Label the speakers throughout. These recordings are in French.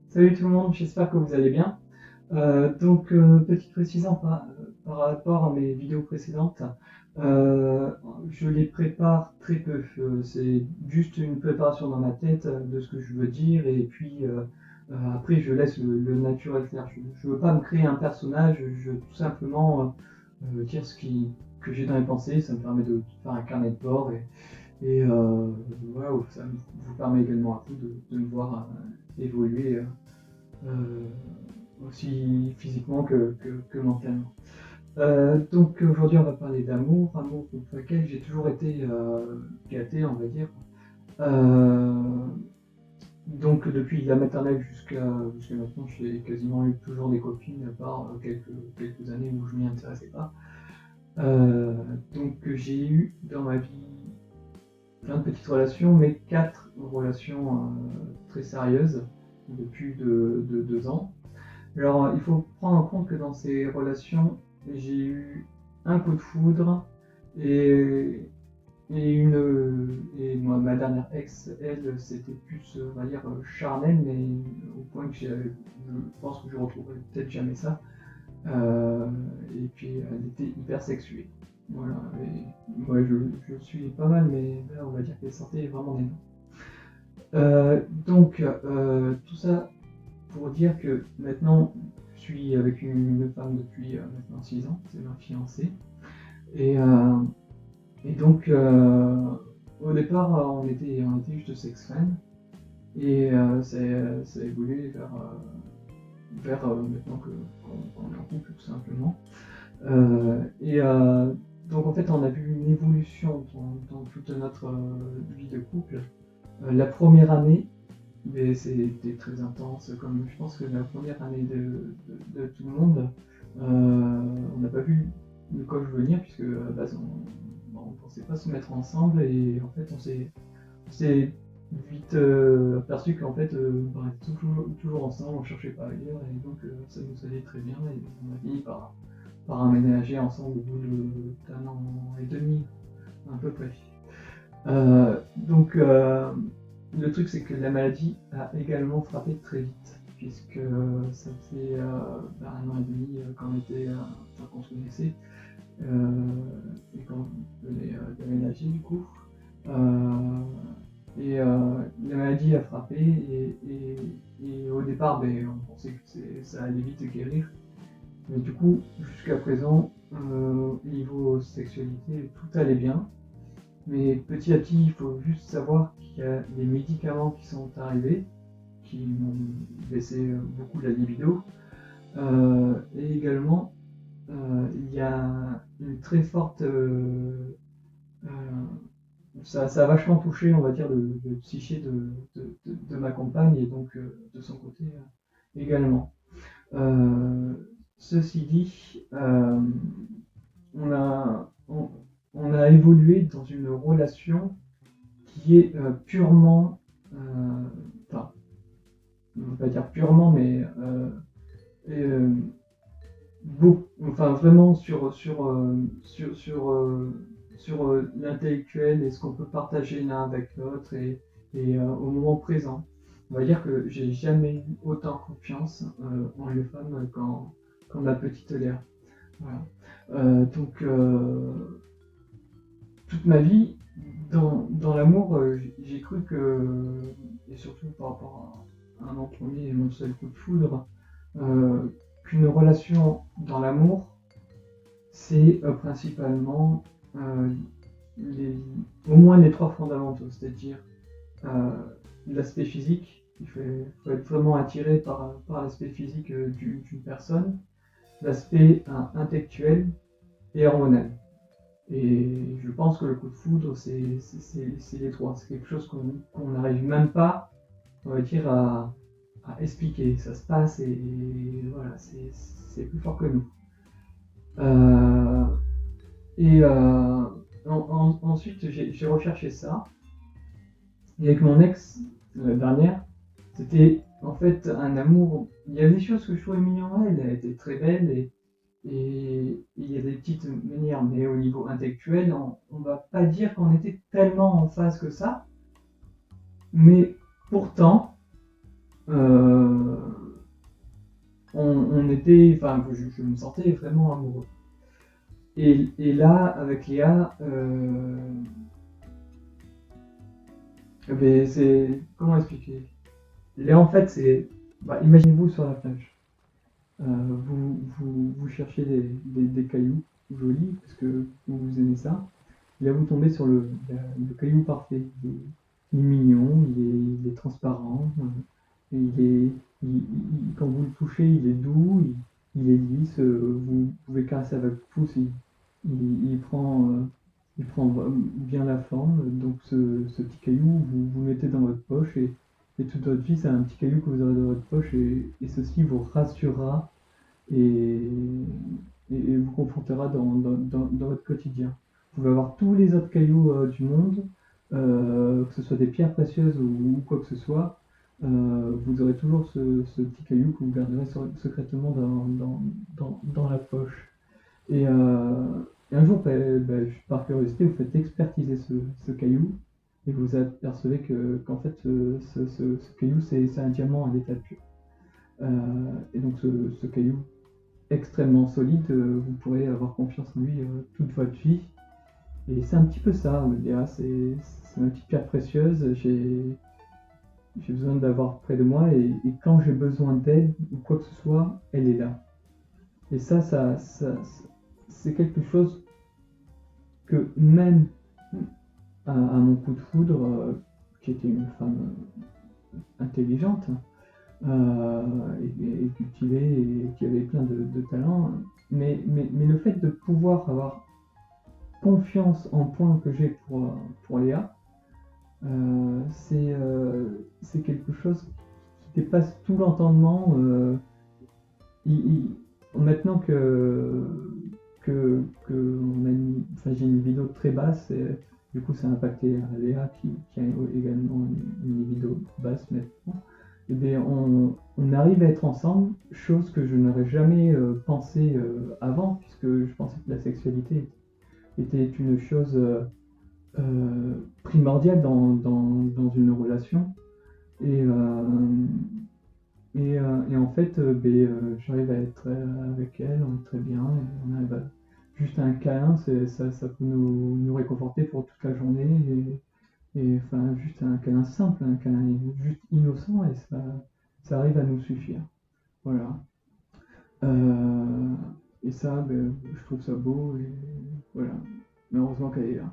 Speaker 1: Salut tout le monde, j'espère que vous allez bien. Petite précision par rapport à mes vidéos précédentes, euh, je les prépare très peu. C'est juste une préparation dans ma tête de ce que je veux dire et puis après je laisse le naturel faire. Je veux pas me créer un personnage, je veux tout simplement dire que j'ai dans les pensées. Ça me permet de faire un carnet de bord et voilà, ça vous permet également à vous de me voir évoluer. Euh, Aussi physiquement que mentalement. Donc aujourd'hui on va parler amour pour lequel j'ai toujours été gâté, on va dire. Euh, donc depuis la maternelle jusqu'à maintenant, j'ai quasiment eu toujours des copines, à part quelques années où je m'y intéressais pas. Euh, donc j'ai eu dans ma vie plein de petites relations, mais 4 relations très sérieuses depuis de 2 ans. Alors, il faut prendre en compte que dans ces relations, j'ai eu un coup de foudre et, et moi, ma dernière ex, elle, c'était plus, on va dire, charnel, mais au point que je pense que je retrouverai peut-être jamais ça. Euh, et puis, elle était hyper sexuée. Voilà, et moi, je suis pas mal, mais là, on va dire qu'elle sortait vraiment des noms. Tout ça pour dire que maintenant, je suis avec une femme depuis maintenant 6 ans, c'est ma fiancée. Et, euh, et donc, au départ, on était juste sex friends. Ça a évolué vers maintenant qu'on est en couple, tout simplement. Donc, en fait, on a vu une évolution dans toute notre vie de couple. La première année, mais c'était très intense, comme je pense que la première année de tout le monde, on n'a pas vu le coach venir, puisque à la base on pensait pas se mettre ensemble, et en fait on s'est vite aperçu qu'en fait on était toujours ensemble, on cherchait pas ailleurs, et donc ça nous allait très bien, et on a fini par emménager ensemble au bout d'un an et demi, à peu près. Donc, le truc, c'est que la maladie a également frappé très vite, puisque ça fait 1 an et demi qu'on se connaissait, et qu'on venait d'aménager du coup. Euh, la maladie a frappé, et au départ, on pensait que ça allait vite guérir. Mais du coup, jusqu'à présent, niveau sexualité, tout allait bien. Mais petit à petit, il faut juste savoir qu'il y a des médicaments qui sont arrivés, qui m'ont baissé beaucoup la libido. Et également, il y a une très forte... euh, ça a vachement touché, on va dire, le psyché de ma compagne, et donc de son côté également. Euh, Ceci dit, on, on a évolué dans une relation qui est purement, enfin, on ne veut pas dire purement, mais euh, enfin vraiment sur l'intellectuel et ce qu'on peut partager l'un avec l'autre et au moment présent. On va dire que j'ai jamais eu autant confiance en une femme qu'en ma petite Léa. Voilà. Toute ma vie, dans l'amour, j'ai cru que, et surtout par rapport à mon premier et mon seul coup de foudre, euh, qu'une relation dans l'amour, c'est principalement euh, les, au moins les 3 fondamentaux, c'est-à-dire euh, l'aspect physique, faut être vraiment attiré par l'aspect physique d'une personne, l'aspect intellectuel et hormonal. Et je pense que le coup de foudre, c'est les trois. C'est quelque chose qu'on n'arrive même pas, on va dire, à expliquer. Ça se passe et voilà, c'est plus fort que nous. Euh, Ensuite, j'ai recherché ça. Et avec mon ex, la dernière, c'était en fait un amour. Il y a des choses que je trouvais mignonnes en elle. Elle était très belle et il y a des petites manières, mais au niveau intellectuel, on va pas dire qu'on était tellement en phase que ça, mais pourtant, on était, enfin, je me sentais vraiment amoureux. Et là, avec Léa, ben, c'est, comment expliquer? Léa, en fait, c'est, bah, imaginez-vous sur la plage. Vous cherchez des cailloux jolis parce que vous aimez ça. Et là, vous tombez sur le caillou parfait. Il est mignon, il est transparent, il est, quand vous le touchez, il est doux, il est lisse. Vous pouvez caresser avec le pouce, il prend bien la forme. Donc, ce petit caillou, vous le mettez dans votre poche et toute votre vie, c'est un petit caillou que vous aurez dans votre poche et ceci vous rassurera et, et vous confrontera dans votre quotidien. Vous pouvez avoir tous les autres cailloux du monde, que ce soit des pierres précieuses ou quoi que ce soit, vous aurez toujours ce petit caillou que vous garderez secrètement dans la poche. Et un jour, par curiosité, vous faites expertiser ce caillou et vous apercevez qu'en fait, ce caillou, c'est un diamant à l'état pur. Et donc, ce caillou extrêmement solide, vous pourrez avoir confiance en lui toute votre vie. Et c'est un petit peu ça, Léa, c'est ma petite pierre précieuse. J'ai besoin d'avoir près de moi et quand j'ai besoin d'aide ou quoi que ce soit, elle est là. Et c'est quelque chose que même à mon coup de foudre, qui était une femme intelligente, et cultivée et qui avait plein de talents, mais le fait de pouvoir avoir confiance en point que j'ai pour Léa, c'est quelque chose qui dépasse tout l'entendement. Maintenant j'ai une libido très basse, et du coup ça a impacté Léa qui a également une libido basse maintenant. Et bien, on arrive à être ensemble, chose que je n'aurais jamais pensé avant, puisque je pensais que la sexualité était une chose primordiale dans une relation. Et, et en fait, j'arrive à être avec elle, on est très bien, et on arrive à juste un câlin, ça peut nous réconforter pour toute la journée. Et enfin, juste un câlin simple, un câlin juste innocent, et ça arrive à nous suffire. Voilà. Euh, et ça, je trouve ça beau, et voilà. Mais heureusement qu'elle est là.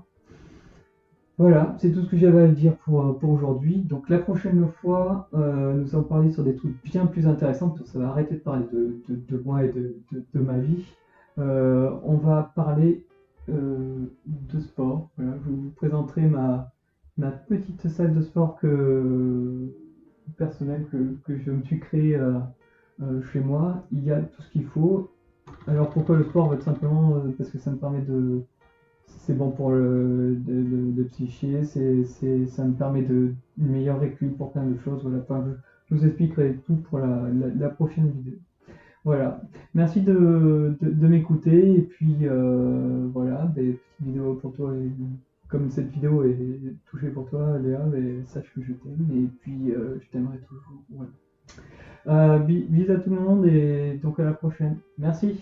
Speaker 1: Voilà, c'est tout ce que j'avais à dire pour aujourd'hui. Donc la prochaine fois, nous allons parler sur des trucs bien plus intéressants, parce que ça va arrêter de parler de moi et de ma vie. On va parler de sport. Voilà, je vous présenterai ma petite salle de sport personnelle que je me suis créée chez moi. Il y a tout ce qu'il faut. Alors pourquoi le sport? Va être simplement parce que ça me permet c'est bon pour de psyché, ça me permet une meilleure équilibre pour plein de choses. Voilà, enfin, je vous expliquerai tout pour la prochaine vidéo. Voilà, merci de m'écouter et puis voilà, des petites vidéos pour toi. Et, comme cette vidéo est touchée pour toi, Léa, sache que je t'aime et puis je t'aimerai toujours. Voilà. Bisous à tout le monde et donc à la prochaine. Merci.